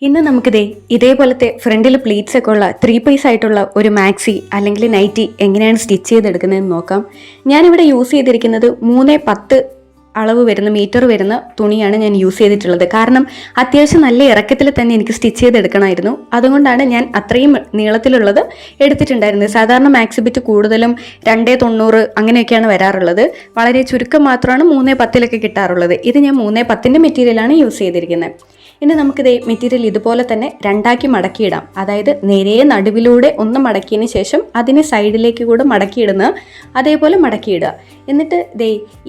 ഇന്ന് നമുക്കിതേ ഇതേപോലത്തെ ഫ്രണ്ടിൽ പ്ലീറ്റ്സ് ഒക്കെ ഉള്ള 3 പീസ് ആയിട്ടുള്ള ഒരു മാക്സി അല്ലെങ്കിൽ നൈറ്റി എങ്ങനെയാണ് സ്റ്റിച്ച് ചെയ്തെടുക്കുന്നതെന്ന് നോക്കാം. ഞാനിവിടെ യൂസ് ചെയ്തിരിക്കുന്നത് 3-10 അളവ് വരുന്ന മീറ്റർ വരുന്ന തുണിയാണ് ഞാൻ യൂസ് ചെയ്തിട്ടുള്ളത്. കാരണം അത്യാവശ്യം നല്ല ഇറക്കത്തിൽ തന്നെ എനിക്ക് സ്റ്റിച്ച് ചെയ്തെടുക്കണമായിരുന്നു. അതുകൊണ്ടാണ് ഞാൻ അത്രയും നീളത്തിലുള്ളത് എടുത്തിട്ടുണ്ടായിരുന്നത്. സാധാരണ മാക്സി ബിറ്റ് കൂടുതലും 2.90 അങ്ങനെയൊക്കെയാണ് വരാറുള്ളത്. വളരെ ചുരുക്കം മാത്രമാണ് 3.10 കിട്ടാറുള്ളത്. ഇത് ഞാൻ 3.10 മെറ്റീരിയലാണ് യൂസ് ചെയ്തിരിക്കുന്നത്. ഇനി നമുക്കിത് മെറ്റീരിയൽ ഇതുപോലെ തന്നെ രണ്ടാക്കി മടക്കിയിടാം. അതായത് നേരെ നടുവിലൂടെ ഒന്ന് മടക്കിയതിന് ശേഷം അതിന് സൈഡിലേക്ക് കൂടെ മടക്കിയിടുന്ന അതേപോലെ മടക്കിയിടുക. എന്നിട്ട്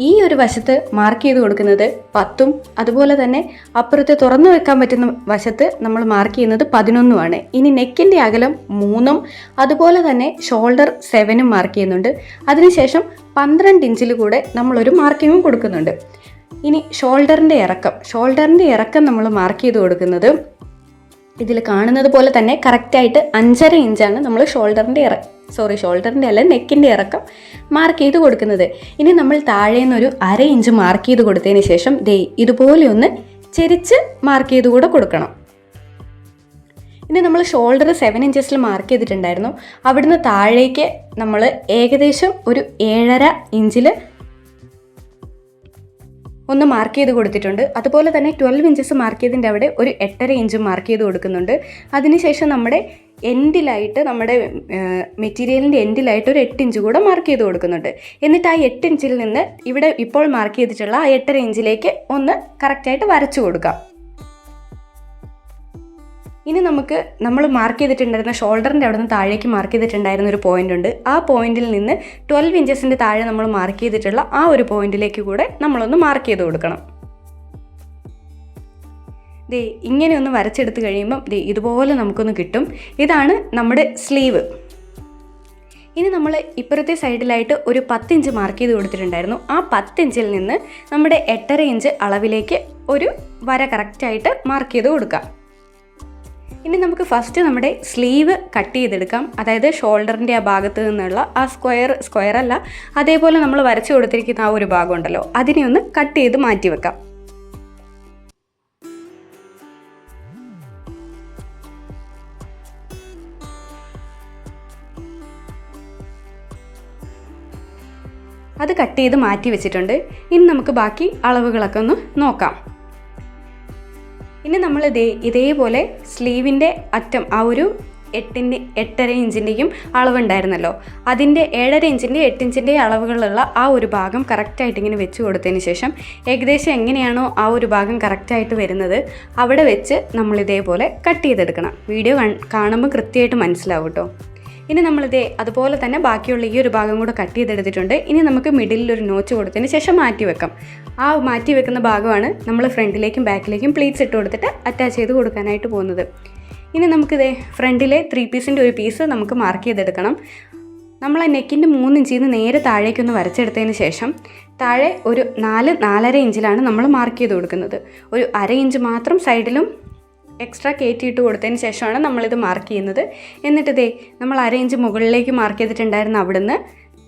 ഈ ഒരു വശത്ത് മാർക്ക് ചെയ്ത് കൊടുക്കുന്നത് 10ഉം അതുപോലെ തന്നെ അപ്പുറത്ത് തുറന്നു വെക്കാൻ പറ്റുന്ന വശത്ത് നമ്മൾ മാർക്ക് ചെയ്യുന്നത് 11ഉമാണ്. ഇനി നെക്കിൻ്റെ അകലം 3ഉം അതുപോലെ തന്നെ ഷോൾഡർ 7ഉം മാർക്ക് ചെയ്യുന്നുണ്ട്. അതിനുശേഷം 12 ഇഞ്ചിൽ കൂടെ നമ്മളൊരു മാർക്കിങ്ങും കൊടുക്കുന്നുണ്ട്. ഇനി ഷോൾഡറിൻ്റെ ഇറക്കം നമ്മൾ മാർക്ക് ചെയ്ത് കൊടുക്കുന്നത് ഇതിൽ കാണുന്നത് പോലെ തന്നെ കറക്റ്റായിട്ട് 5.5 ഇഞ്ചാണ് നമ്മൾ ഷോൾഡറിൻ്റെ അല്ല നെക്കിൻ്റെ ഇറക്കം മാർക്ക് ചെയ്ത് കൊടുക്കുന്നത്. ഇനി നമ്മൾ താഴെ നിന്നൊരു 1/2 ഇഞ്ച് മാർക്ക് ചെയ്ത് കൊടുത്തതിന് ശേഷം ഇതുപോലെ ഒന്ന് ചെരിച്ച് മാർക്ക് ചെയ്ത് കൂടെ കൊടുക്കണം. ഇനി നമ്മൾ ഷോൾഡർ 7 ഇഞ്ചസിൽ മാർക്ക് ചെയ്തിട്ടുണ്ടായിരുന്നു. അവിടുന്ന് താഴേക്ക് നമ്മൾ ഏകദേശം ഒരു 7.5 ഇഞ്ചിൽ ഒന്ന് മാർക്ക് ചെയ്ത് കൊടുത്തിട്ടുണ്ട്. അതുപോലെ തന്നെ 12 ഇഞ്ചസ് മാർക്ക് ചെയ്തതിൻ്റെ അവിടെ ഒരു 8.5 ഇഞ്ച് മാർക്ക് ചെയ്ത് കൊടുക്കുന്നുണ്ട്. അതിനുശേഷം നമ്മുടെ മെറ്റീരിയലിൻ്റെ എൻഡിലായിട്ട് ഒരു 8 ഇഞ്ച് കൂടെ മാർക്ക് ചെയ്ത് കൊടുക്കുന്നുണ്ട്. എന്നിട്ട് ആ 8 ഇഞ്ചിൽ നിന്ന് ഇവിടെ ഇപ്പോൾ മാർക്ക് ചെയ്തിട്ടുള്ള ആ 8.5 ഇഞ്ചിലേക്ക് ഒന്ന് കറക്റ്റായിട്ട് വരച്ചു കൊടുക്കാം. ഇനി നമ്മൾ മാർക്ക് ചെയ്തിട്ടുണ്ടായിരുന്ന ഷോൾഡറിൻ്റെ അവിടെ നിന്ന് താഴേക്ക് മാർക്ക് ചെയ്തിട്ടുണ്ടായിരുന്ന ഒരു പോയിൻ്റ് ഉണ്ട്. ആ പോയിന്റിൽ നിന്ന് 12 ഇഞ്ചസിൻ്റെ താഴെ നമ്മൾ മാർക്ക് ചെയ്തിട്ടുള്ള ആ ഒരു പോയിന്റിലേക്ക് കൂടെ നമ്മളൊന്ന് മാർക്ക് ചെയ്ത് കൊടുക്കണം. ഇങ്ങനെ ഒന്ന് വരച്ചെടുത്ത് കഴിയുമ്പം ഇതുപോലെ നമുക്കൊന്ന് കിട്ടും. ഇതാണ് നമ്മുടെ സ്ലീവ്. ഇനി നമ്മൾ ഇപ്പുറത്തെ സൈഡിലായിട്ട് ഒരു 10 ഇഞ്ച് മാർക്ക് ചെയ്ത് കൊടുത്തിട്ടുണ്ടായിരുന്നു. ആ 10 ഇഞ്ചിൽ നിന്ന് നമ്മുടെ 8.5 ഇഞ്ച് അളവിലേക്ക് ഒരു വര കറക്റ്റായിട്ട് മാർക്ക് ചെയ്ത് കൊടുക്കാം. ഇനി നമുക്ക് ഫസ്റ്റ് നമ്മുടെ സ്ലീവ് കട്ട് ചെയ്തെടുക്കാം. അതായത് ഷോൾഡറിൻ്റെ ആ ഭാഗത്ത് നിന്നുള്ള ആ സ്ക്വയർ അല്ല, അതേപോലെ നമ്മൾ വരച്ചു കൊടുത്തിരിക്കുന്ന ആ ഒരു ഭാഗം ഉണ്ടല്ലോ, അതിനെ ഒന്ന് കട്ട് ചെയ്ത് മാറ്റി വെക്കാം. അത് കട്ട് ചെയ്ത് മാറ്റി വെച്ചിട്ടുണ്ട്. ഇനി നമുക്ക് ബാക്കി അളവുകളൊക്കെ ഒന്ന് നോക്കാം. ഇനി നമ്മൾ ഇതേപോലെ സ്ലീവിൻ്റെ അറ്റം ആ ഒരു 8.5 ഇഞ്ചിൻ്റെയും അളവുണ്ടായിരുന്നല്ലോ, അതിൻ്റെ 7.5 ഇഞ്ചിൻ്റെ 8 ഇഞ്ചിൻ്റെ അളവുകളുള്ള ആ ഒരു ഭാഗം കറക്റ്റായിട്ട് ഇങ്ങനെ വെച്ച് കൊടുത്തതിന് ശേഷം ഏകദേശം എങ്ങനെയാണോ ആ ഒരു ഭാഗം കറക്റ്റായിട്ട് വരുന്നത് അവിടെ വെച്ച് നമ്മൾ ഇതേപോലെ കട്ട് ചെയ്തെടുക്കണം. വീഡിയോ കാണുമ്പോൾ കൃത്യമായിട്ട് മനസ്സിലാവും കേട്ടോ. ഇനി അതുപോലെ തന്നെ ബാക്കിയുള്ള ഈ ഒരു ഭാഗം കൂടെ കട്ട് ചെയ്തെടുത്തിട്ടുണ്ട്. ഇനി നമുക്ക് മിഡിലിൽ ഒരു നോച്ച് കൊടുത്തതിന് ശേഷം മാറ്റി വെക്കാം. ആ മാറ്റി വെക്കുന്ന ഭാഗമാണ് നമ്മൾ ഫ്രണ്ടിലേക്കും ബാക്കിലേക്കും പ്ലീറ്റ്സ് ഇട്ട് കൊടുത്തിട്ട് അറ്റാച്ച് ചെയ്ത് കൊടുക്കാനായിട്ട് പോകുന്നത്. ഇനി നമുക്കിത് ഫ്രണ്ടിലെ 3 പീസിൻ്റെ ഒരു പീസ് നമുക്ക് മാർക്ക് ചെയ്തെടുക്കണം. നമ്മൾ ആ നെക്കിൻ്റെ 3 ഇഞ്ചിൽ നിന്ന് നേരെ താഴേക്കൊന്ന് വരച്ചെടുത്തതിന് ശേഷം താഴെ ഒരു 4-4.5 ഇഞ്ചിലാണ് നമ്മൾ മാർക്ക് ചെയ്ത് കൊടുക്കുന്നത്. ഒരു 1/2 ഇഞ്ച് മാത്രം സൈഡിലും എക്സ്ട്രാ കയറ്റിയിട്ട് കൊടുത്തതിന് ശേഷമാണ് നമ്മളിത് മാർക്ക് ചെയ്യുന്നത്. എന്നിട്ട് നമ്മൾ 1/2 ഇഞ്ച് മുകളിലേക്ക് മാർക്ക് ചെയ്തിട്ടുണ്ടായിരുന്ന അവിടുന്ന്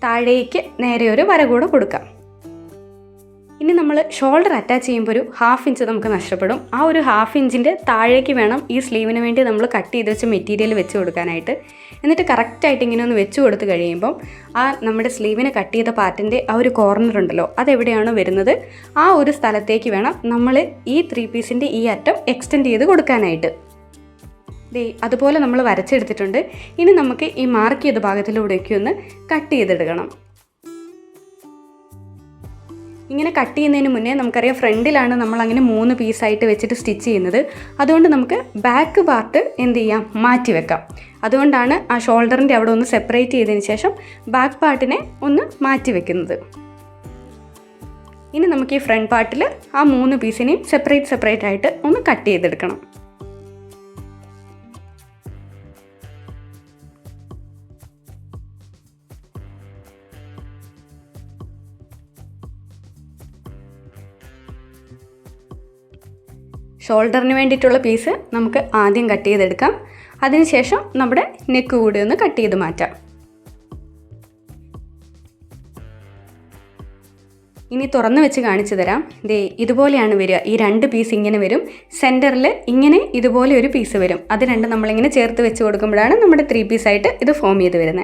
താഴേക്ക് നേരെ ഒരു വര കൂടെ കൊടുക്കാം. ഇനി നമ്മൾ ഷോൾഡർ അറ്റാച്ച് ചെയ്യുമ്പോൾ ഒരു 1/2 ഇഞ്ച് നമുക്ക് നഷ്ടപ്പെടും. ആ ഒരു 1/2 ഇഞ്ചിൻ്റെ താഴേക്ക് വേണം ഈ സ്ലീവിന് വേണ്ടി നമ്മൾ കട്ട് ചെയ്ത് വെച്ച മെറ്റീരിയൽ വെച്ച് കൊടുക്കാനായിട്ട്. എന്നിട്ട് കറക്റ്റായിട്ട് ഇങ്ങനെ ഒന്ന് വെച്ച് കൊടുത്ത് കഴിയുമ്പം ആ നമ്മുടെ സ്ലീവിനെ കട്ട് ചെയ്ത പാർട്ടിൻ്റെ ആ ഒരു കോർണർ ഉണ്ടല്ലോ, അതെവിടെയാണോ വരുന്നത് ആ ഒരു സ്ഥലത്തേക്ക് വേണം നമ്മൾ ഈ 3 പീസിൻ്റെ ഈ അറ്റം എക്സ്റ്റെൻഡ് ചെയ്ത് കൊടുക്കാനായിട്ട്. അതുപോലെ നമ്മൾ വരച്ചെടുത്തിട്ടുണ്ട്. ഇനി നമുക്ക് ഈ മാർക്ക് ചെയ്ത ഭാഗത്തിലൂടെയൊക്കെ ഒന്ന് കട്ട് ചെയ്തെടുക്കണം. ഇങ്ങനെ കട്ട് ചെയ്യുന്നതിന് മുന്നേ നമുക്കറിയാം ഫ്രണ്ടിലാണ് നമ്മൾ അങ്ങനെ 3 പീസായിട്ട് വെച്ചിട്ട് സ്റ്റിച്ച് ചെയ്യുന്നത്. അതുകൊണ്ട് നമുക്ക് ബാക്ക് പാർട്ട് എന്ത് ചെയ്യാം, മാറ്റി വെക്കാം. അതുകൊണ്ടാണ് ആ ഷോൾഡറിൻ്റെ അവിടെ ഒന്ന് സെപ്പറേറ്റ് ചെയ്തതിന് ശേഷം ബാക്ക് പാർട്ടിനെ ഒന്ന് മാറ്റി വെക്കുന്നത്. ഇനി നമുക്ക് ഈ ഫ്രണ്ട് പാർട്ടിൽ ആ 3 പീസിനെയും സെപ്പറേറ്റ് ആയിട്ട് ഒന്ന് കട്ട് ചെയ്തെടുക്കണം. ഷോൾഡറിന് വേണ്ടിയിട്ടുള്ള പീസ് നമുക്ക് ആദ്യം കട്ട് ചെയ്തെടുക്കാം. അതിനുശേഷം നമ്മുടെ നെക്ക് കൂടി ഒന്ന് കട്ട് ചെയ്ത് മാറ്റാം. ഇനി തുറന്ന് വെച്ച് കാണിച്ചു തരാം. ദേ ഇതുപോലെയാണ് വരിക. ഈ 2 പീസ് ഇങ്ങനെ വരും. സെൻറ്ററിൽ ഇങ്ങനെ ഇതുപോലെ ഒരു പീസ് വരും. അത് രണ്ടും നമ്മളിങ്ങനെ ചേർത്ത് വെച്ച് കൊടുക്കുമ്പോഴാണ് നമ്മുടെ 3 പീസായിട്ട് ഇത് ഫോം ചെയ്ത് വരുന്നത്.